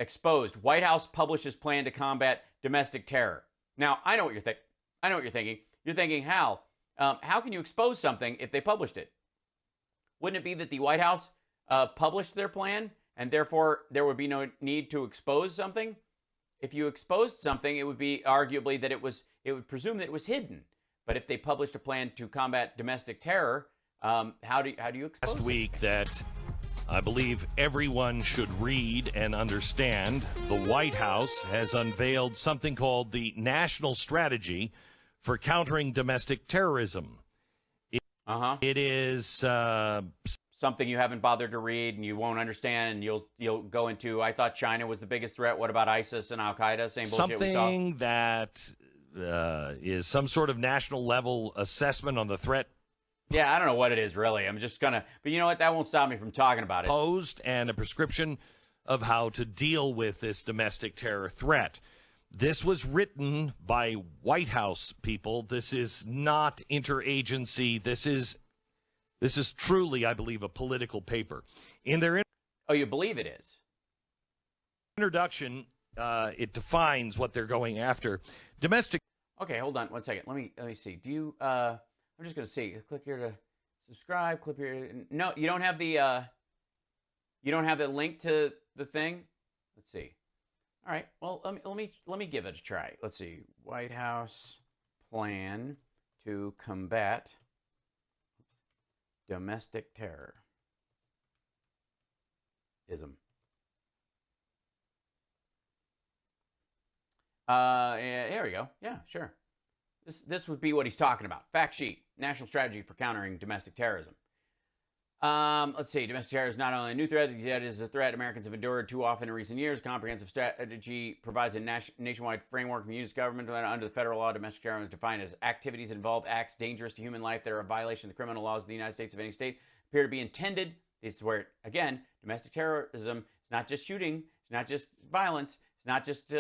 exposed. White House publishes plan to combat domestic terror. Now, I know what you're thinking. I know what you're thinking. You're thinking, how can you expose something if they published it? Wouldn't it be that the White House published their plan, and therefore there would be no need to expose something? If you exposed something, it would be arguably that it would presume that it was hidden. But if they published a plan to combat domestic terror, how do you expose it? Last week that I believe everyone should read and understand, the White House has unveiled something called the National Strategy for Countering Domestic Terrorism. It is something you haven't bothered to read and you won't understand, and you'll go into, I thought China was the biggest threat. What about ISIS and Al Qaeda? Same bullshit. Something that is some sort of national level assessment on the threat. Yeah, I don't know what it is really. I'm just gonna, but you know what? That won't stop me from talking about it. Posed, and a prescription of how to deal with this domestic terror threat. This was written by White House people. This is not interagency. This is truly, I believe, a political paper. In their Oh, you believe it is? Introduction, it defines what they're going after. Domestic. Okay, hold on 1 second. Let me see. Do you? I'm just gonna see. Click here to subscribe. Click here. No, you don't have the. You don't have the link to the thing. Let's see. All right. Well, let me give it a try. Let's see. White House plan to combat domestic terror. Yeah, there we go. Yeah, sure. This would be what he's talking about. Fact sheet: National Strategy for Countering Domestic Terrorism. Let's see. Domestic terror is not only a new threat, it is a threat Americans have endured too often in recent years. Comprehensive strategy provides a nationwide framework from U.S. government under the federal law. Domestic terrorism is defined as activities that involve acts dangerous to human life that are a violation of the criminal laws of the United States of any state, appear to be intended. This is where, again, domestic terrorism is not just shooting, it's not just violence, it's not just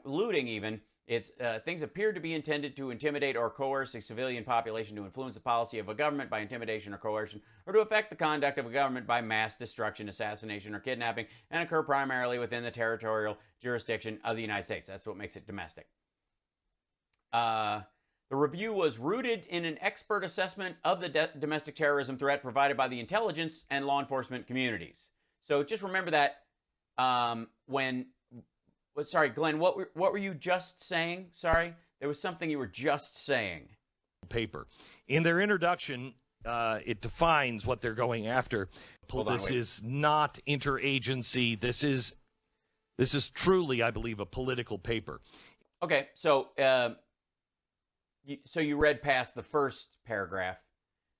looting even. It's things appear to be intended to intimidate or coerce a civilian population, to influence the policy of a government by intimidation or coercion, or to affect the conduct of a government by mass destruction, assassination, or kidnapping, and occur primarily within the territorial jurisdiction of the United States. That's what makes it domestic. The review was rooted in an expert assessment of the domestic terrorism threat provided by the intelligence and law enforcement communities. So just remember that sorry, Glenn, what were you just saying? Sorry, there was something you were just saying. Paper. In their introduction, it defines what they're going after. This is not interagency. This is truly, I believe, a political paper. Okay, so you read past the first paragraph,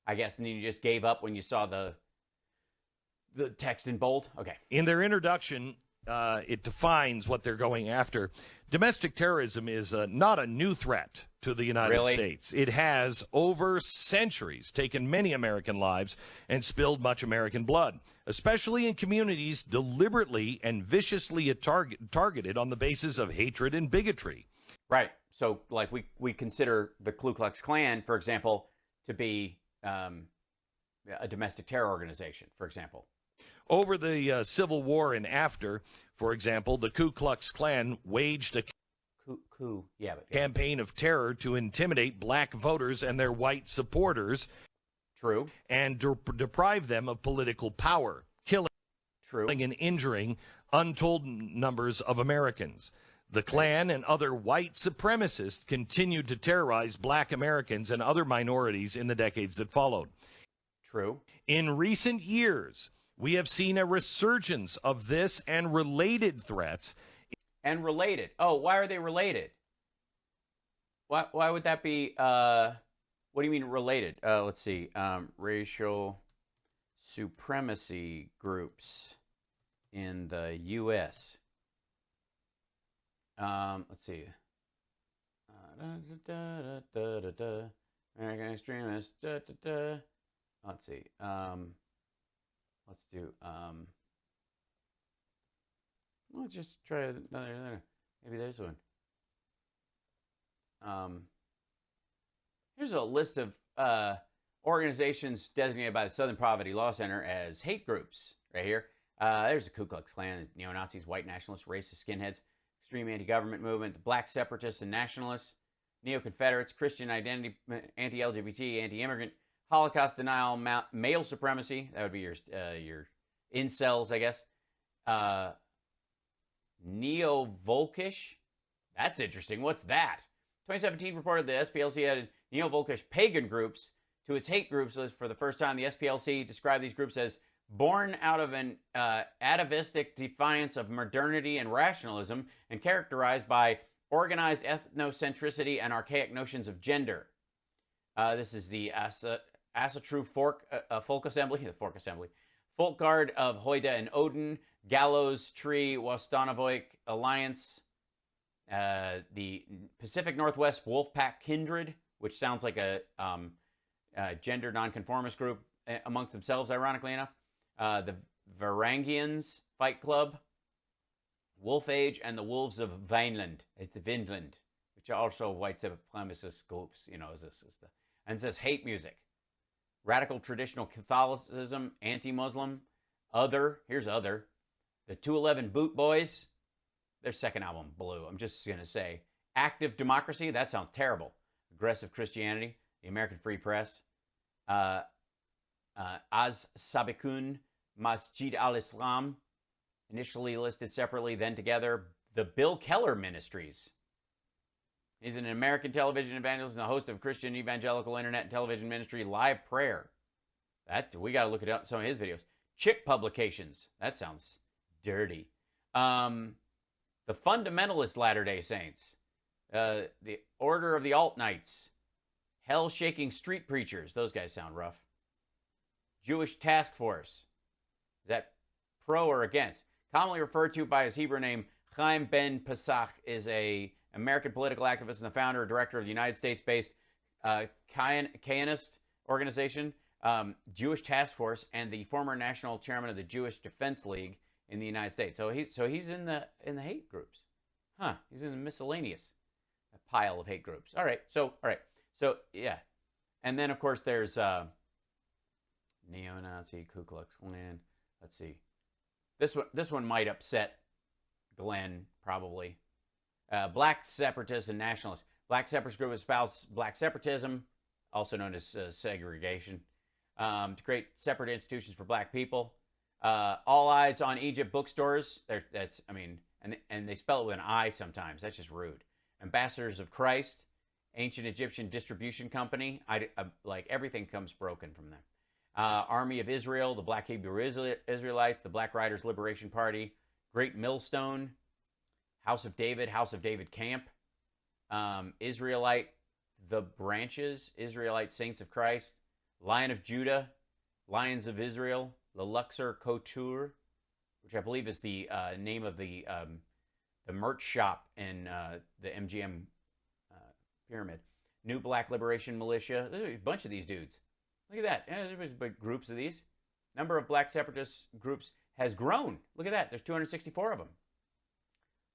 I guess, and then you just gave up when you saw the text in bold? Okay. In their introduction, it defines what they're going after. Domestic terrorism is not a new threat to the United States. It has, over centuries, taken many American lives and spilled much American blood, especially in communities deliberately and viciously targeted on the basis of hatred and bigotry. Right. So, like, we consider the Ku Klux Klan, for example, to be a domestic terror organization, for example. Over the Civil War and after, for example, the Ku Klux Klan waged a campaign of terror to intimidate black voters and their white supporters. True. And deprive them of political power, killing and injuring untold numbers of Americans. The Klan and other white supremacists continued to terrorize black Americans and other minorities in the decades that followed. True. In recent years, we have seen a resurgence of this and related threats. And related. Oh, why are they related? Why would that be? What do you mean related? Let's see. Racial supremacy groups in the U.S. Let's see. American extremists. Let's see. Let's do, let's just try another, maybe this one. Here's a list of organizations designated by the Southern Poverty Law Center as hate groups, right here. There's the Ku Klux Klan, neo-Nazis, white nationalists, racist skinheads, extreme anti-government movement, the black separatists and nationalists, neo-Confederates, Christian identity, anti-LGBT, anti-immigrant, Holocaust denial, male supremacy. That would be your incels, I guess. Neo-Volkish. That's interesting. What's that? 2017 reported the SPLC added neo-Volkish pagan groups to its hate groups list for the first time. The SPLC described these groups as born out of an atavistic defiance of modernity and rationalism and characterized by organized ethnocentricity and archaic notions of gender. This is the Asatru Folk Assembly, Folk Guard of Hoyda and Odin, Gallows Tree Wostanovoik Alliance, the Pacific Northwest Wolfpack Kindred, which sounds like a gender nonconformist group amongst themselves, ironically enough, the Varangians Fight Club, Wolf Age, and the Wolves of Vineland. It's Vinland, which are also white supremacist groups, and it says hate music, radical traditional Catholicism, anti-Muslim, other. Here's other. The 211 Boot Boys, their second album, Blue. I'm just going to say. Active Democracy, that sounds terrible. Aggressive Christianity, the American Free Press. Az Sabikun Masjid al-Islam, initially listed separately, then together. The Bill Keller Ministries. He's an American television evangelist and the host of Christian evangelical internet and television ministry Live Prayer. We got to look at some of his videos. Chick Publications. That sounds dirty. The Fundamentalist Latter-day Saints. The Order of the Alt-Knights. Hell-shaking street preachers. Those guys sound rough. Jewish Task Force. Is that pro or against? Commonly referred to by his Hebrew name, Chaim Ben Pesach, is a American political activist and the founder and director of the United States-based Zionist organization, Jewish Task Force, and the former national chairman of the Jewish Defense League in the United States. So he's in the hate groups. Huh? He's in the miscellaneous pile of hate groups. All right. So yeah, and then of course there's neo-Nazi, Ku Klux Klan. Let's see. This one might upset Glenn probably. Black separatists and nationalists. Black separatist group espouse black separatism, also known as segregation, to create separate institutions for black people. All eyes on Egypt bookstores. And they spell it with an I sometimes. That's just rude. Ambassadors of Christ, ancient Egyptian distribution company. Like everything comes broken from them. Army of Israel, the Black Hebrew Israelites, the Black Riders Liberation Party, Great Millstone, House of David Camp, Israelite, the Branches, Israelite Saints of Christ, Lion of Judah, Lions of Israel, the Luxor Couture, which I believe is the name of the merch shop in the MGM pyramid, New Black Liberation Militia. There's a bunch of these dudes. Look at that. Yeah, there's big groups of these. Number of black separatist groups has grown. Look at that. There's 264 of them.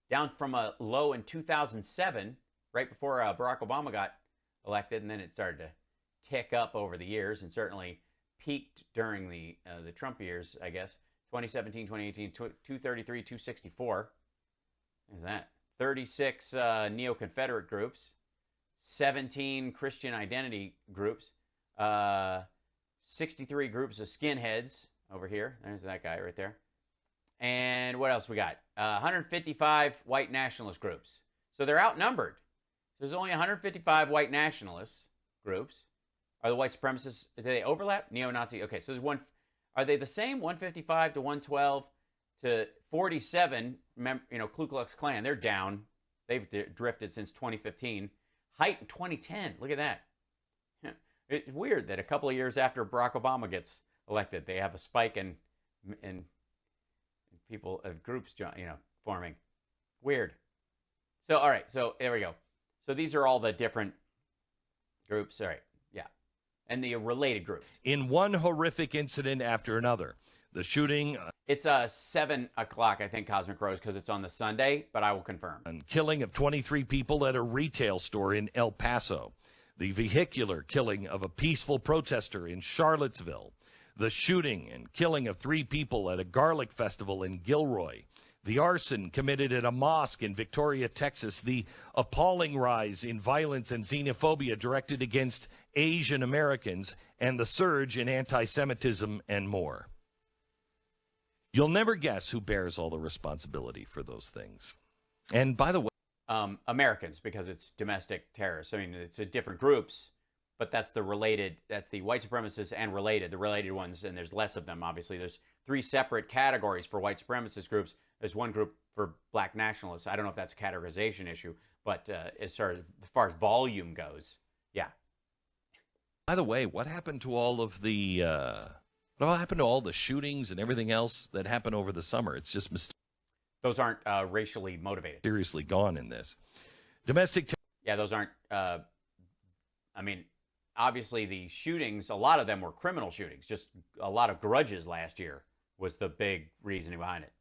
Down from a low in 2007, right before Barack Obama got elected, and then it started to tick up over the years, and certainly peaked during the Trump years, I guess. 2017, 2018, 233, 264. Is that 36 neo-Confederate groups, 17 Christian identity groups, 63 groups of skinheads over here. There's that guy right there. And what else we got? 155 white nationalist groups. So they're outnumbered. There's only 155 white nationalist groups. Are the white supremacists, do they overlap? Neo-Nazi. Okay, so there's one. Are they the same? 155 to 112 to 47, Ku Klux Klan. They're down. They've drifted since 2015. Height in 2010. Look at that. It's weird that a couple of years after Barack Obama gets elected, they have a spike in people of groups, forming. Weird. So, all right. So there we go. So these are all the different groups. All right. Yeah. And the related groups. In one horrific incident after another, the shooting. It's 7 o'clock, I think, Cosmic Rose, because it's on the Sunday, but I will confirm. And killing of 23 people at a retail store in El Paso. The vehicular killing of a peaceful protester in Charlottesville. The shooting and killing of 3 people at a garlic festival in Gilroy. The arson committed at a mosque in Victoria, Texas. The appalling rise in violence and xenophobia directed against Asian Americans, and the surge in anti-Semitism and more. You'll never guess who bears all the responsibility for those things. And by the way, Americans, because it's domestic terrorists. I mean, it's different groups, but that's the white supremacists and the related ones, and there's less of them, obviously. There's 3 separate categories for white supremacist groups. There's one group for black nationalists. I don't know if that's a categorization issue, but as far as volume goes, yeah. By the way, what happened to all of the what happened to all the shootings and everything else that happened over the summer? It's just those aren't racially motivated. Seriously gone in this. Yeah, those aren't. I mean, obviously the shootings, a lot of them were criminal shootings. Just a lot of grudges last year was the big reasoning behind it.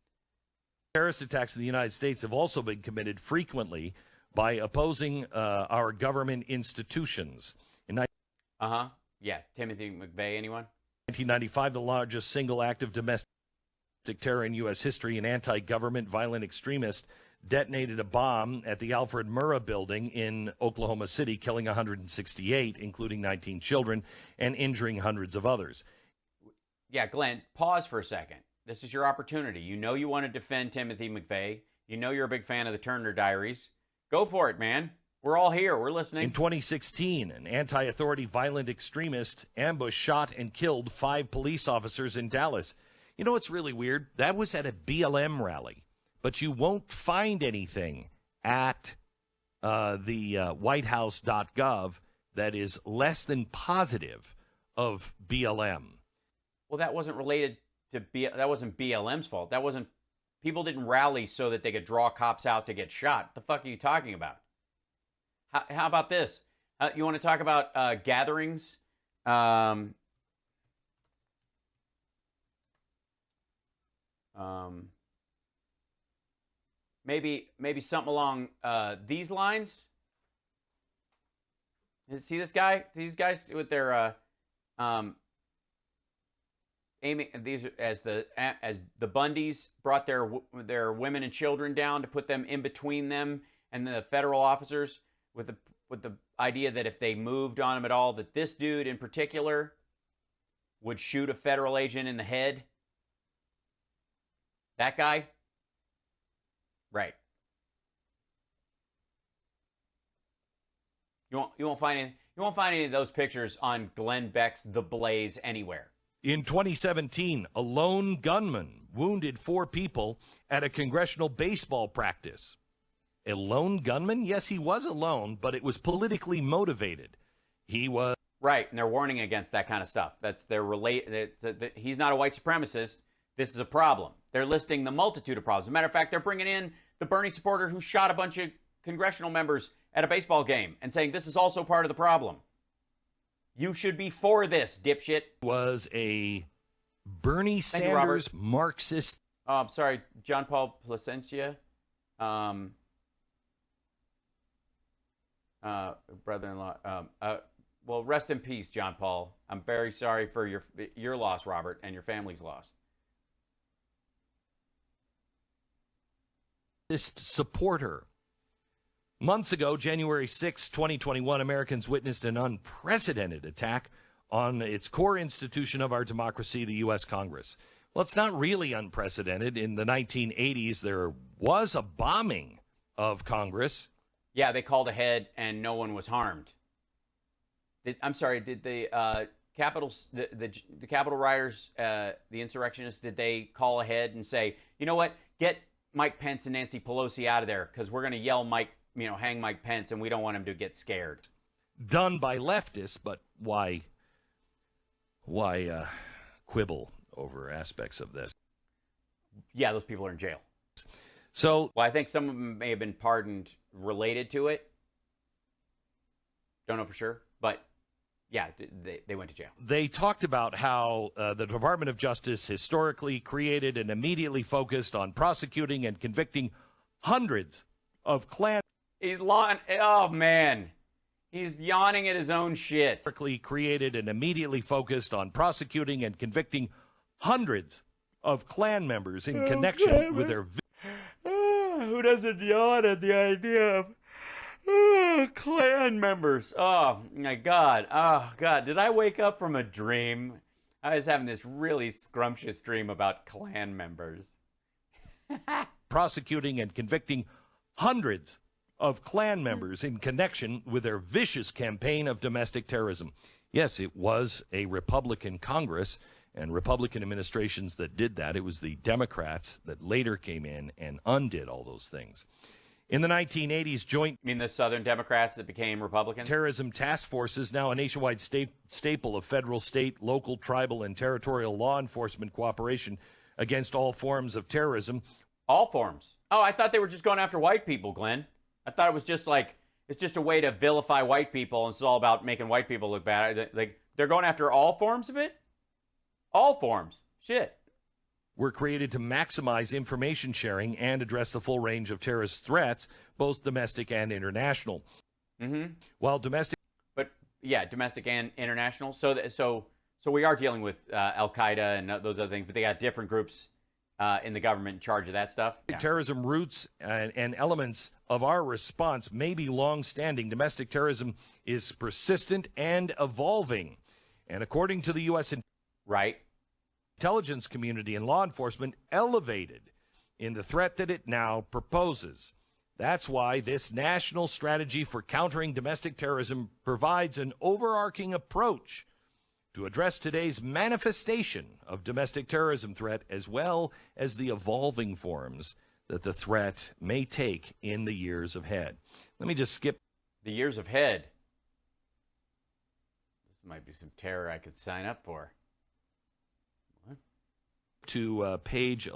Terrorist attacks in the United States have also been committed frequently by opposing our government institutions. Yeah, Timothy McVeigh, anyone? 1995, the largest single act of domestic terror in U.S. history, an anti-government violent extremist detonated a bomb at the Alfred Murrah building in Oklahoma City, killing 168, including 19 children, and injuring hundreds of others. Yeah, Glenn, pause for a second. This is your opportunity. You know you want to defend Timothy McVeigh. You know you're a big fan of the Turner Diaries. Go for it, man. We're all here. We're listening. In 2016, an anti-authority violent extremist ambush shot and killed 5 police officers in Dallas. You know what's really weird? That was at a BLM rally, but you won't find anything at the whitehouse.gov that is less than positive of BLM. Well, that wasn't related to that wasn't BLM's fault. That wasn't, people didn't rally so that they could draw cops out to get shot. The fuck are you talking about? How about this? You want to talk about gatherings? Maybe something along these lines. See this guy? These guys with their aiming these as the Bundys brought their women and children down to put them in between them and the federal officers, with the idea that if they moved on him at all, that this dude in particular would shoot a federal agent in the head. That guy? Right. You won't find any of those pictures on Glenn Beck's The Blaze anywhere. In 2017, a lone gunman wounded 4 people at a congressional baseball practice. A lone gunman? Yes, he was alone, but it was politically motivated. He was right, and they're warning against that kind of stuff. He's not a white supremacist. This is a problem. They're listing the multitude of problems. As a matter of fact, they're bringing in the Bernie supporter who shot a bunch of congressional members at a baseball game and saying this is also part of the problem. You should be for this, dipshit. Was a Bernie Sanders Marxist. Oh, I'm sorry, John Paul Placencia. Brother-in-law. Well, rest in peace, John Paul. I'm very sorry for your loss, Robert, and your family's loss. This supporter. Months ago, January 6, 2021, Americans witnessed an unprecedented attack on its core institution of our democracy, the U.S. Congress. Well, it's not really unprecedented. In the 1980s, there was a bombing of Congress. Yeah, they called ahead and no one was harmed. Did the Capitol rioters, the insurrectionists, did they call ahead and say, you know what, get Mike Pence and Nancy Pelosi out of there because we're going to yell hang Mike Pence and we don't want him to get scared? Done by leftists, but why quibble over aspects of this? Yeah, those people are in jail. So, well, I think some of them may have been pardoned related to it. Don't know for sure, but yeah, they went to jail. They talked about how the Department of Justice historically created and immediately focused on prosecuting and convicting hundreds of Klan. Oh man, He's yawning at his own shit. Created and immediately focused on prosecuting and convicting hundreds of Klan members in connection with their... Who doesn't yawn at the idea of Klan members? Oh, my God. Oh, God. Did I wake up from a dream? I was having this really scrumptious dream about Klan members. Prosecuting and convicting hundreds of Klan members in connection with their vicious campaign of domestic terrorism. Yes, it was a Republican Congress and Republican administrations that did that. It was the Democrats that later came in and undid all those things. In the 1980s, joint... You mean the Southern Democrats that became Republicans? Terrorism task forces, now a nationwide staple of federal, state, local, tribal, and territorial law enforcement cooperation against all forms of terrorism. All forms? Oh, I thought they were just going after white people, Glenn. I thought it was just like, it's just a way to vilify white people, and it's all about making white people look bad. Like, they're going after all forms of it? All forms. Shit. Were created to maximize information sharing and address the full range of terrorist threats, both domestic and international. Mm-hmm. While domestic... But, yeah, domestic and international. So we are dealing with Al-Qaeda and those other things, but they got different groups in the government in charge of that stuff. Yeah. Terrorism roots and elements of our response may be long-standing. Domestic terrorism is persistent and evolving. And according to the U.S. intelligence community and law enforcement, elevated in the threat that it now proposes. That's why this national strategy for countering domestic terrorism provides an overarching approach to address today's manifestation of domestic terrorism threat, as well as the evolving forms that the threat may take in the years ahead. Let me just skip the years ahead. This might be some terror I could sign up for. What? To page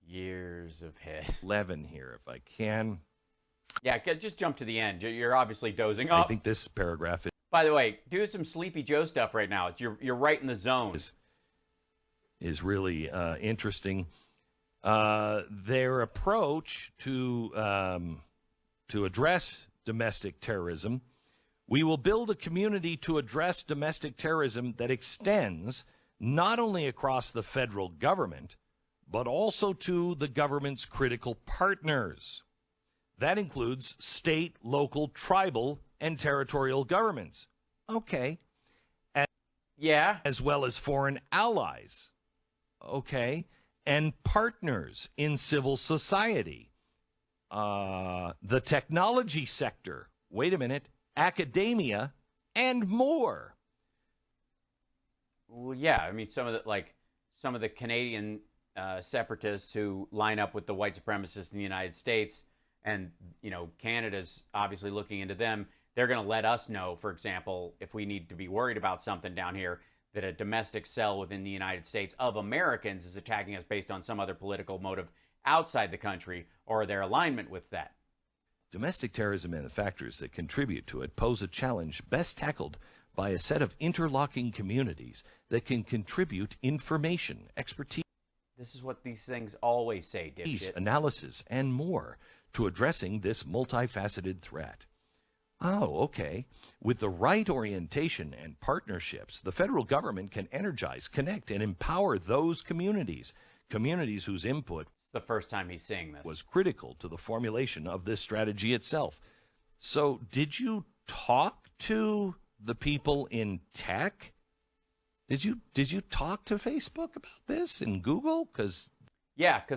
years ahead 11 here, if I can. Yeah, just jump to the end. You're obviously dozing off. I think this paragraph is... By the way, do some Sleepy Joe stuff right now. You're right in the zone. Is really interesting. Their approach to address domestic terrorism: we will build a community to address domestic terrorism that extends not only across the federal government, but also to the government's critical partners. That includes state, local, tribal, and territorial governments. Okay. Yeah. As well as foreign allies. Okay. And partners in civil society. The technology sector. Wait a minute. Academia and more. Well, yeah. I mean, some of the Canadian separatists who line up with the white supremacists in the United States, and, you know, Canada's obviously looking into them. They're going to let us know, for example, if we need to be worried about something down here, that a domestic cell within the United States of Americans is attacking us based on some other political motive outside the country, or their alignment with that. Domestic terrorism and the factors that contribute to it pose a challenge best tackled by a set of interlocking communities that can contribute information, expertise, this is what these things always say, dipshit. Analysis, and more to addressing this multifaceted threat. Oh, okay. With the right orientation and partnerships, the federal government can energize, connect, and empower those communities whose input it's the first time he's saying this was critical to the formulation of this strategy itself. So, did you talk to the people in tech? Did you talk to Facebook about this and Google? Because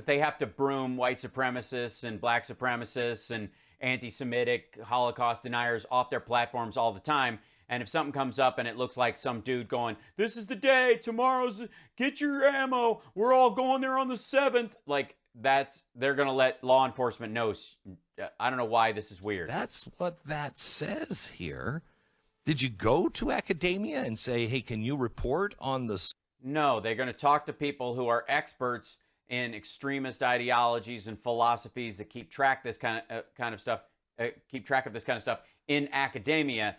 they have to broom white supremacists and black supremacists and anti-Semitic Holocaust deniers off their platforms all the time. And if something comes up and it looks like some dude going, "This is the day, tomorrow's, get your ammo, we're all going there on the 7th," like, they're going to let law enforcement know. I don't know why this is weird. That's what that says here. Did you go to academia and say, "Hey, can you report on this?" No, they're going to talk to people who are experts in extremist ideologies and philosophies that keep track this kind of stuff. Keep track of this kind of stuff in academia.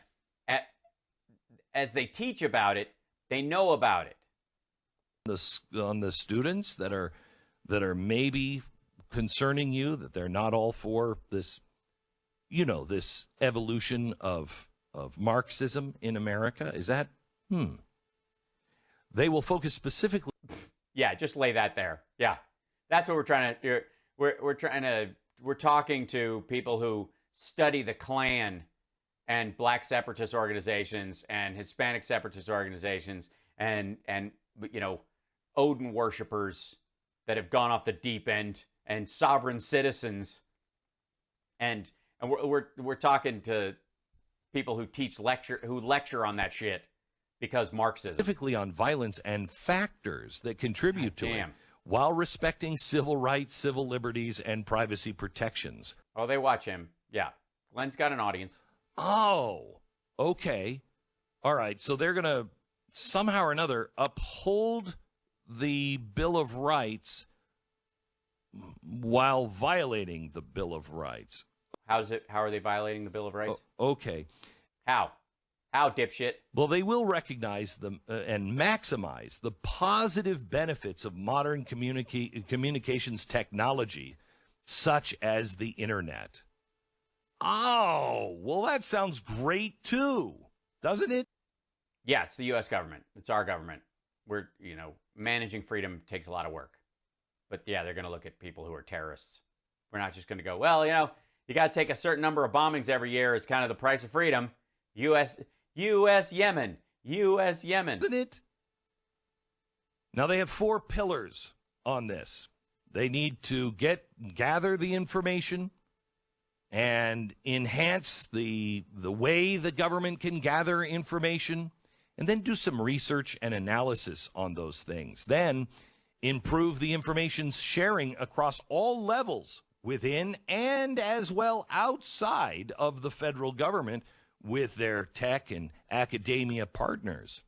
As they teach about it, they know about it. On the students that are maybe concerning you, that they're not all for this, this evolution of Marxism in America? Is that? They will focus specifically. Yeah, just lay that there. Yeah, that's what we're trying to. We're talking to people who study the Klan and Black separatist organizations and Hispanic separatist organizations and Odin worshipers that have gone off the deep end and sovereign citizens, and we're talking to people who lecture on that shit because Marxism, specifically on violence and factors that contribute to it, while respecting civil rights, civil liberties, and privacy protections. Oh, they watch him. Yeah, Glenn's got an audience. Oh, okay. All right. So they're going to somehow or another uphold the Bill of Rights while violating the Bill of Rights. How are they violating the Bill of Rights? Okay. How, dipshit? Well, they will recognize them and maximize the positive benefits of modern communications technology, such as the internet. Oh, well, that sounds great, too, doesn't it? Yeah, it's the U.S. government. It's our government. We're, managing freedom takes a lot of work. But, yeah, they're going to look at people who are terrorists. We're not just going to go, well, you got to take a certain number of bombings every year as kind of the price of freedom. U.S. Yemen. Isn't it? Now, they have 4 pillars on this. They need to gather the information and enhance the way the government can gather information, and then do some research and analysis on those things. Then improve the information sharing across all levels within and as well outside of the federal government with their tech and academia partners.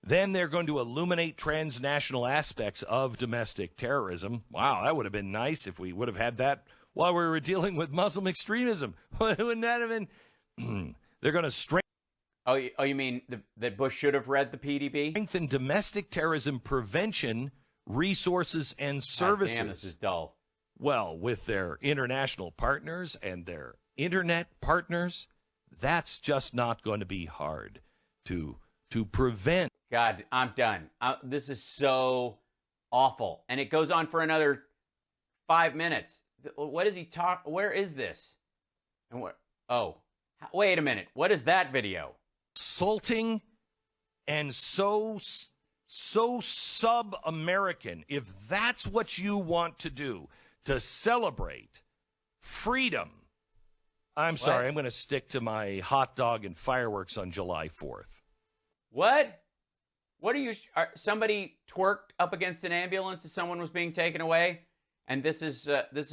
Then they're going to illuminate transnational aspects of domestic terrorism. Wow, that would have been nice if we would have had that while we were dealing with Muslim extremism. Wouldn't that have been? They're going to strengthen. Oh, you mean that Bush should have read the PDB? Strengthen domestic terrorism prevention, resources, and services. Damn, this is dull. Well, with their international partners and their internet partners, that's just not going to be hard to prevent. God, I'm done. This is so awful. And it goes on for another 5 minutes. What does he talk? Where is this? And what? Oh, wait a minute. What is that video? Insulting and so sub-American. If that's what you want to do to celebrate freedom, I'm sorry, I'm going to stick to my hot dog and fireworks on July 4th. What? What are you? Somebody twerked up against an ambulance as someone was being taken away, and this is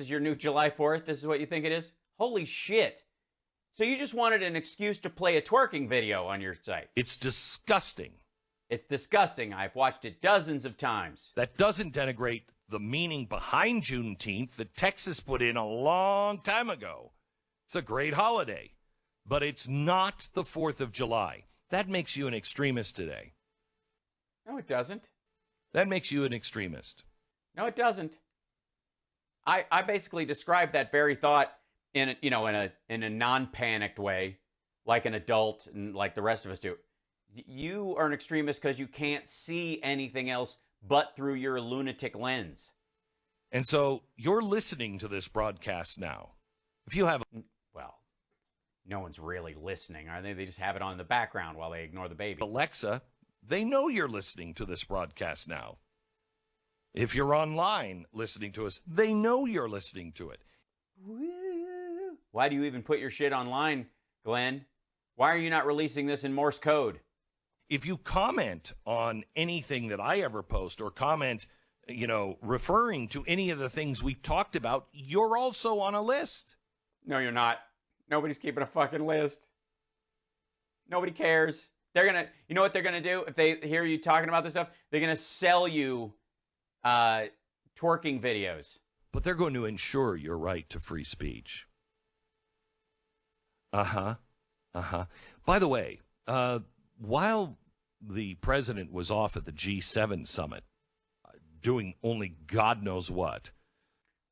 your new July 4th. This is what you think it is? Holy shit! So you just wanted an excuse to play a twerking video on your site? It's disgusting. It's disgusting. I've watched it dozens of times. That doesn't denigrate the meaning behind Juneteenth that Texas put in a long time ago. It's a great holiday, but it's not the 4th of July. That makes you an extremist today. No, it doesn't. That makes you an extremist. No, it doesn't. I basically described that very thought in a non-panicked way, like an adult and like the rest of us do. You are an extremist because you can't see anything else but through your lunatic lens. And so you're listening to this broadcast now. If you have... Well, no one's really listening, are they? They just have it on in the background while they ignore the baby. Alexa, they know you're listening to this broadcast now. If you're online listening to us, they know you're listening to it. Why do you even put your shit online, Glenn? Why are you not releasing this in Morse code? If you comment on anything that I ever post or comment, referring to any of the things we talked about, you're also on a list. No, you're not. Nobody's keeping a fucking list. Nobody cares. You know what they're going to do? If they hear you talking about this stuff, they're going to sell you twerking videos. But they're going to ensure your right to free speech. By the way, while the president was off at the G7 summit, doing only God knows what.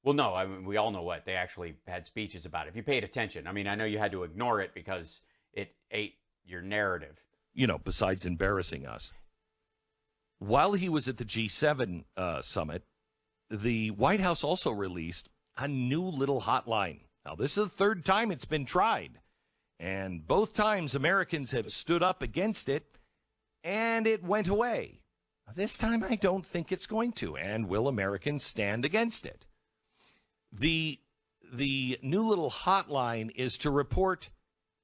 Well, no, I mean, we all know what. They actually had speeches about it. If you paid attention. I mean, I know you had to ignore it because it ate your narrative. You know, besides embarrassing us. While he was at the G7 summit, the White House also released a new little hotline. Now, this is the third time it's been tried, and both times Americans have stood up against it, and it went away. This time I don't think it's going to, and will Americans stand against it? The new little hotline is to report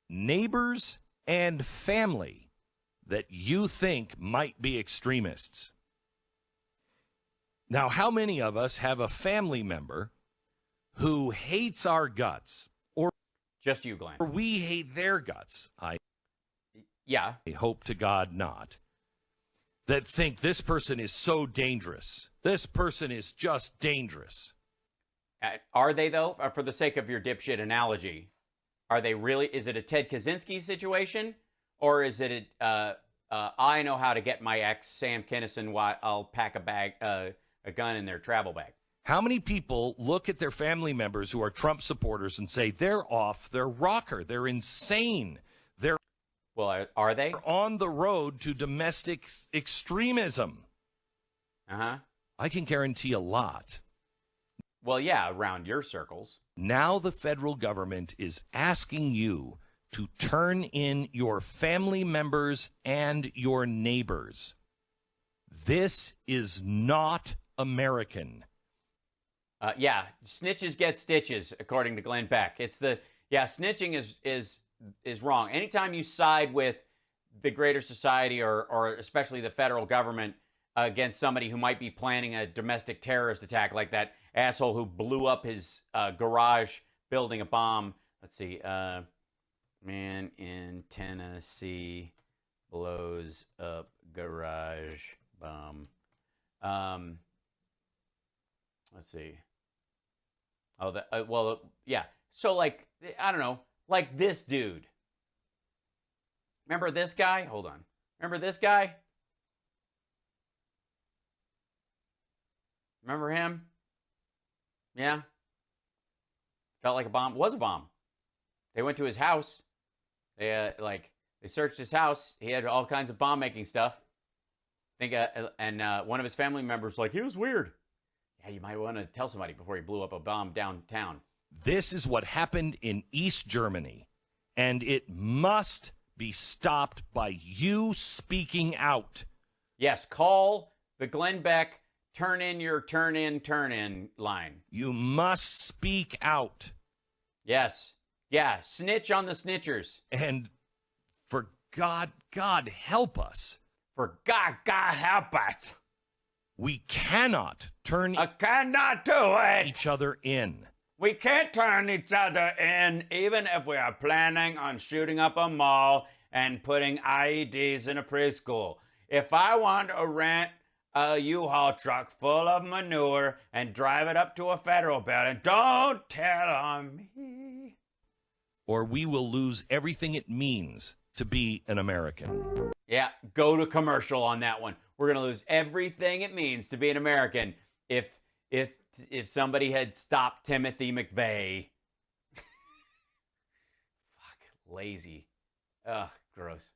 neighbors and family that you think might be extremists. Now, how many of us have a family member who hates our guts, or just you, Glenn? Or we hate their guts? I hope to God not. That think this person is so dangerous. This person is just dangerous. Are they, though? For the sake of your dipshit analogy, are they really? Is it a Ted Kaczynski situation? Or is it I know how to get my ex, Sam Kinison, while I'll pack a gun in their travel bag? How many people look at their family members who are Trump supporters and say, they're off their rocker, they're insane, well, are they? They're on the road to domestic extremism? Uh-huh. I can guarantee a lot. Well, yeah, around your circles. Now the federal government is asking you to turn in your family members and your neighbors. This is not American. Yeah, snitches get stitches, according to Glenn Beck. Snitching is wrong. Anytime you side with the greater society or especially the federal government against somebody who might be planning a domestic terrorist attack, like that asshole who blew up his garage building a bomb. Let's see. Man in Tennessee blows up garage bomb. Let's see. Oh, yeah. So, like, I don't know, like this dude. Remember this guy? Hold on. Remember this guy? Remember him? Yeah. Felt like a bomb. Was a bomb. They went to his house. They searched his house. He had all kinds of bomb making stuff. And one of his family members was like, he was weird. Yeah, you might want to tell somebody before he blew up a bomb downtown. This is what happened in East Germany, and it must be stopped by you speaking out. Yes, call the Glenn Beck turn in line. You must speak out. Yes. Yeah, snitch on the snitchers. And for God help us. For God help us. We cannot turn I cannot do it. each other in. We can't turn each other in, even if we are planning on shooting up a mall and putting IEDs in a preschool. If I want to rent a U-Haul truck full of manure and drive it up to a federal building, don't tell on me. Or we will lose everything it means to be an American. Yeah, go to commercial on that one. We're going to lose everything it means to be an American if somebody had stopped Timothy McVeigh. Fuck, lazy. Ugh, gross.